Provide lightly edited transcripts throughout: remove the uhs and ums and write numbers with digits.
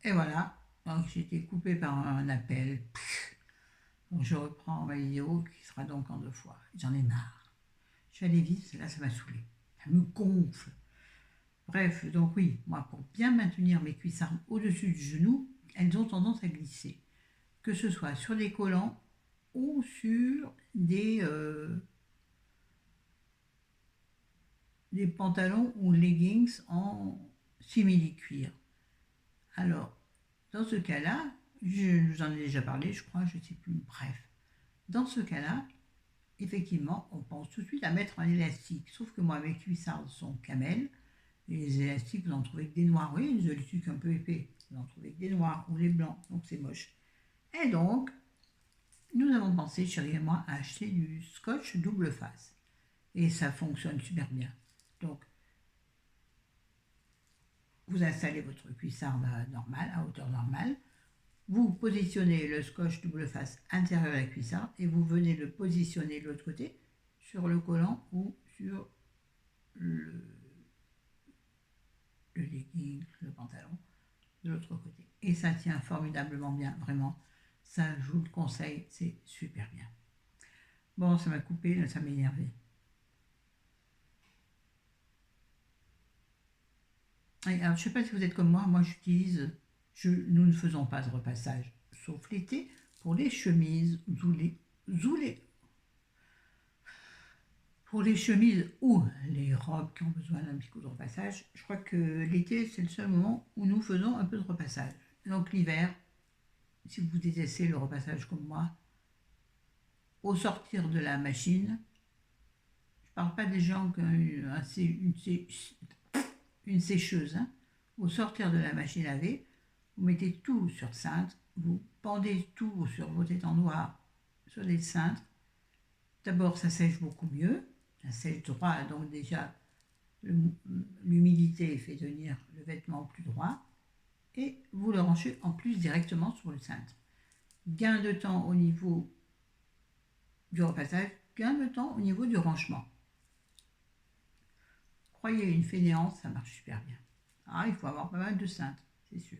Et voilà, donc j'ai été coupée par un appel. Donc je reprends ma vidéo qui sera donc en 2 fois. J'en ai marre. Je suis allée vite, là ça m'a saoulée. Ça me gonfle. Bref, donc oui, moi pour bien maintenir mes cuissardes au-dessus du genou, elles ont tendance à glisser. Que ce soit sur des collants ou sur des pantalons ou leggings en simili-cuir. Alors, dans ce cas-là, je vous en ai déjà parlé, je crois, je ne sais plus, bref. Dans ce cas-là, effectivement, on pense tout de suite à mettre un élastique. Sauf que moi, mes cuissardes sont camel. Et les élastiques, vous en trouvez que des noirs. Oui, les élastiques un peu épais. Vous en trouvez que des noirs ou des blancs. Donc c'est moche. Et donc, nous avons pensé, chérie et moi, à acheter du scotch double face. Et ça fonctionne super bien. Donc, vous installez votre cuissarde normale, à hauteur normale. Vous positionnez le scotch double face intérieur de la cuissarde et vous venez le positionner de l'autre côté sur le collant ou sur le, le legging, le pantalon de l'autre côté. Et ça tient formidablement bien, vraiment. Ça, je vous le conseille, c'est super bien. Bon, ça m'a coupé, là, ça m'a énervé. Alors, je ne sais pas si vous êtes comme moi j'utilise, nous ne faisons pas de repassage, sauf l'été, pour les chemises ou pour les chemises ou les robes qui ont besoin d'un petit coup de repassage. Je crois que l'été, c'est le seul moment où nous faisons un peu de repassage. Donc l'hiver, si vous détestez le repassage comme moi, au sortir de la machine, je ne parle pas des gens qui ont une sécheuse, hein. Au sortir de la machine à laver, vous mettez tout sur cintre, vous pendez tout sur vos étendoirs sur les cintres. D'abord, ça sèche beaucoup mieux, ça sèche droit, donc déjà l'humidité fait tenir le vêtement plus droit, et vous le ranchez en plus directement sur le cintre. Gain de temps au niveau du repassage, gain de temps au niveau du rangement. Croyez une fainéance, ça marche super bien. Ah, il faut avoir pas mal de cintres, c'est sûr.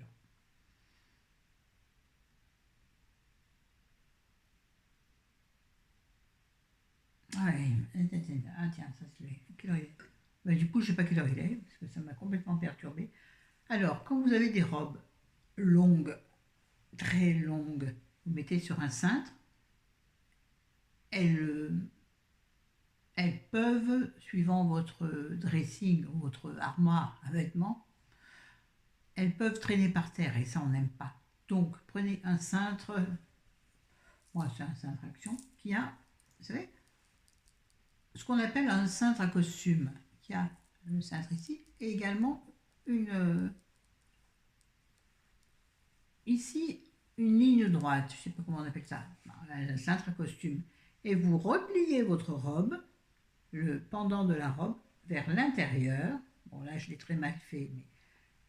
Ah, ah tiens, ça se fait. Quelle heure il est? Bah, du coup, je ne sais pas quelle heure il est, parce que ça m'a complètement perturbé. Alors, quand vous avez des robes longues, très longues, vous mettez sur un cintre, elles, elles peuvent, suivant votre dressing ou votre armoire à vêtements, elles peuvent traîner par terre et ça on n'aime pas. Donc prenez un cintre, moi c'est un cintre action, qui a, vous savez, ce qu'on appelle un cintre à costume, qui a le cintre ici, et également ici une ligne droite, je ne sais pas comment on appelle ça, un cintre à costume. Et vous repliez votre robe, le pendant de la robe, vers l'intérieur. Bon là je l'ai très mal fait, mais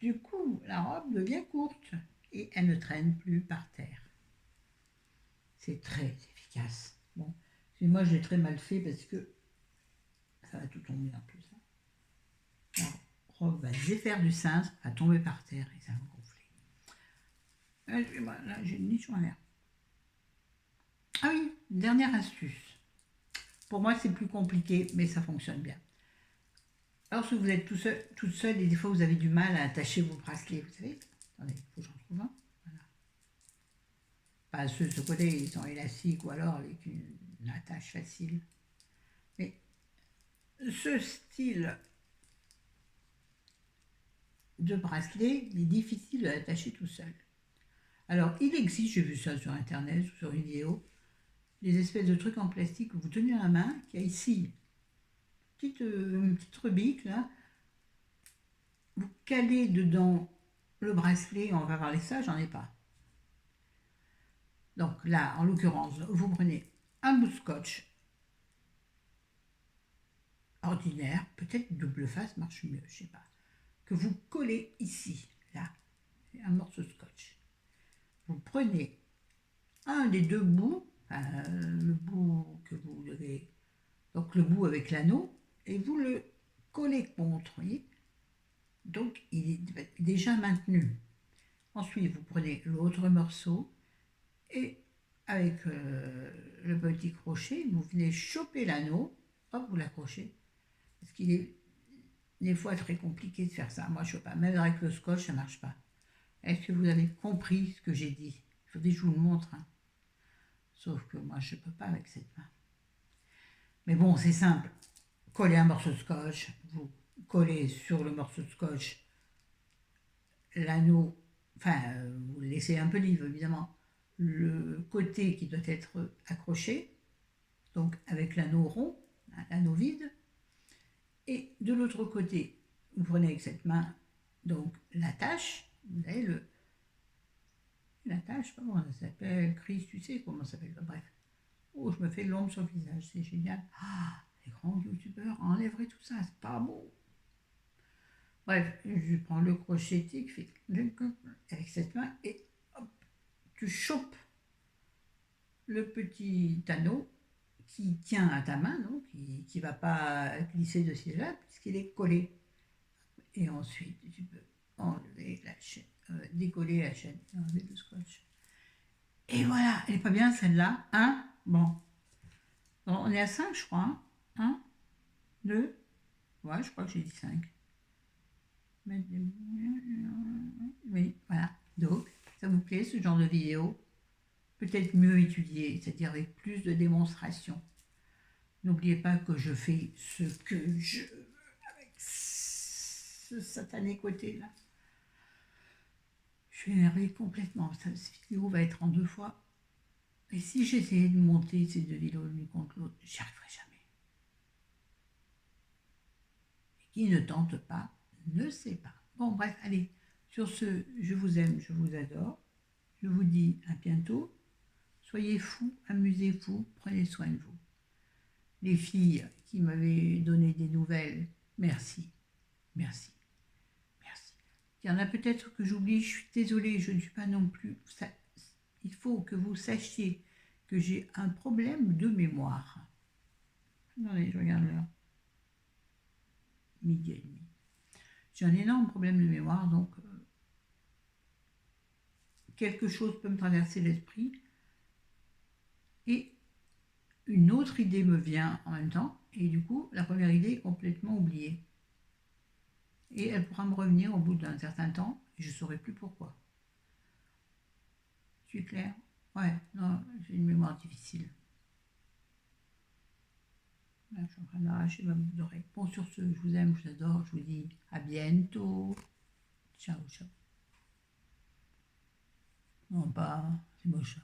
du coup la robe devient courte et elle ne traîne plus par terre. C'est très efficace. Bon, moi je l'ai très mal fait parce que ça va tout tomber en plus. La robe va se défaire du cintre, va tomber par terre et ça va gonfler. Là j'ai une niche en l'air. Ah oui, dernière astuce. Pour moi c'est plus compliqué mais ça fonctionne bien. Lorsque vous êtes toute seule et des fois vous avez du mal à attacher vos bracelets, vous savez. Attendez, il faut que j'en trouve un. Voilà. Pas ceux de ce côté, ils sont élastiques ou alors avec une attache facile. Mais ce style de bracelet est difficile à attacher tout seul. Alors, il existe, j'ai vu ça sur internet ou sur une vidéo, des espèces de trucs en plastique que vous tenez à la main, qui a ici une petite rebique, là. Vous calez dedans le bracelet, on va voir ça, j'en ai pas. Donc là, en l'occurrence, vous prenez un bout de scotch ordinaire, peut-être double face marche mieux, je sais pas, que vous collez ici, là, un morceau de scotch. Vous prenez un des deux bouts, le bout que vous devez, donc le bout avec l'anneau, et vous le collez contre, voyez. Donc il est déjà maintenu. Ensuite, vous prenez l'autre morceau et avec le petit crochet, vous venez choper l'anneau, hop, vous l'accrochez. Parce qu'il est des fois très compliqué de faire ça. Moi, je ne sais pas, même avec le scotch, ça ne marche pas. Est-ce que vous avez compris ce que j'ai dit? Il faudrait que je vous le montre, hein. Sauf que moi, je ne peux pas avec cette main. Mais bon, c'est simple. Collez un morceau de scotch, vous collez sur le morceau de scotch l'anneau, enfin, vous le laissez un peu libre, évidemment, le côté qui doit être accroché, donc avec l'anneau rond, hein, l'anneau vide, et de l'autre côté, vous prenez avec cette main, donc l'attache, vous avez l'attache, je sais pas comment ça s'appelle, Chris, tu sais comment ça s'appelle, bref. Oh, je me fais l'ombre sur le visage, c'est génial. Ah, les grands youtubeurs enlèveraient tout ça, c'est pas beau. Bref, je prends le crochet qui fait avec cette main et hop, tu chopes le petit anneau qui tient à ta main, donc qui ne va pas glisser de ces là puisqu'il est collé. Et ensuite, tu peux enlever la chaîne, décoller la chaîne, enlever le scotch. Et voilà, elle est pas bien celle-là, hein? Bon. Bon, on est à 5, je crois. Hein? 1, 2, ouais, je crois que j'ai dit 5. Oui, voilà. Donc, ça vous plaît ce genre de vidéo? Peut-être mieux étudié, c'est-à-dire avec plus de démonstrations. N'oubliez pas que je fais ce que je veux avec ce satané côté-là. Je suis énervée complètement. Cette vidéo va être en 2 fois. Et si j'essayais de monter ces 2 vidéos l'une contre l'autre, j'y arriverai jamais. Et qui ne tente pas, ne sait pas. Bon, bref, allez. Sur ce, je vous aime, je vous adore. Je vous dis à bientôt. Soyez fous, amusez-vous, prenez soin de vous. Les filles qui m'avaient donné des nouvelles, merci, merci, merci. Il y en a peut-être que j'oublie, je suis désolée, je ne suis pas non plus... il faut que vous sachiez que j'ai un problème de mémoire. Attendez, je regarde l'heure. 12h30. J'ai un énorme problème de mémoire, donc quelque chose peut me traverser l'esprit et une autre idée me vient en même temps, et du coup, la première idée est complètement oubliée. Et elle pourra me revenir au bout d'un certain temps, et je ne saurai plus pourquoi. Je suis claire? Ouais, non, j'ai une mémoire difficile. Là, je suis en train d'arracher ma boucle d'oreille. Bon, sur ce, je vous aime, je vous adore, je vous dis à bientôt. Ciao, ciao. Non, pas, c'est moche.